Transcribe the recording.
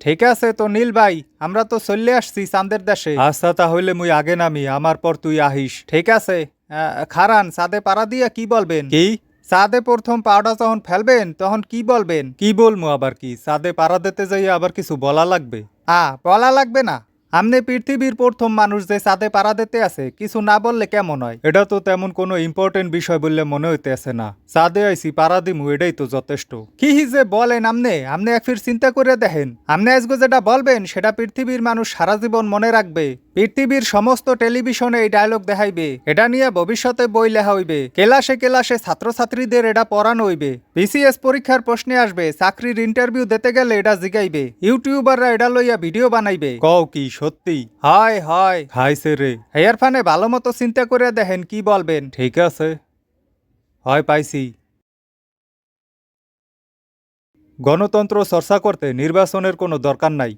ঠিক আছে তো নীল ভাই, আমরা তো চলে আসছি চাঁদের দেশে। আচ্ছা তাহলে মুই আগে নামি, আমার পর তুই আহিস। ঠিক আছে। খারান চাঁদে পাড়া দিয়া কি বলবেন? কি? চাঁদে প্রথম পাওটা যখন ফেলবেন তখন কি বলবেন? কি বলবো আবার? কি চাঁদে পাড়া দিতে যাই আবার কিছু বলা লাগবে? বলা লাগবে না। আমনে পৃথিবীর প্রথম মানুষ যে চাঁদে পাড়া দিতে আছে, কিছু না বললে কেমন হয়? এটা তো তেমন কোনো ইম্পর্টেন্ট বিষয় বললে মনে হইতে আছে না। চাঁদে আইছি পাড়া দিমু, এটাই তো যথেষ্ট। কি যে বলেন আমনে? আমনে এক ফির চিন্তা করে দেখেন, আমনে আজকে যেটা বলবেন সেটা পৃথিবীর মানুষ সারা জীবন মনে রাখবে। পৃথিবীর সমস্ত টেলিভিশনে এই ডায়লগ দেখাইবে, এটা নিয়ে ভবিষ্যতে বই লেখা হইবে, ক্লাসে ক্লাসে ছাত্রছাত্রীদের এটা পড়ানো হইবে, বিসিএস পরীক্ষার প্রশ্নে আসবে, চাকরির ইন্টারভিউ দিতে গেলে এটা জিগাইবে, ইউটিউবাররা এটা লইয়া ভিডিও বানাইবে। কও কি সত্যি? হয় হয়, খাইছে রে। হেয়ার ফানে ভালো মতো চিন্তা করে দেখেন কি বলবেন। ঠিক আছে, হয় পাইছি। গণতন্ত্র চর্চা করতে নির্বাচনের কোনো দরকার নাই।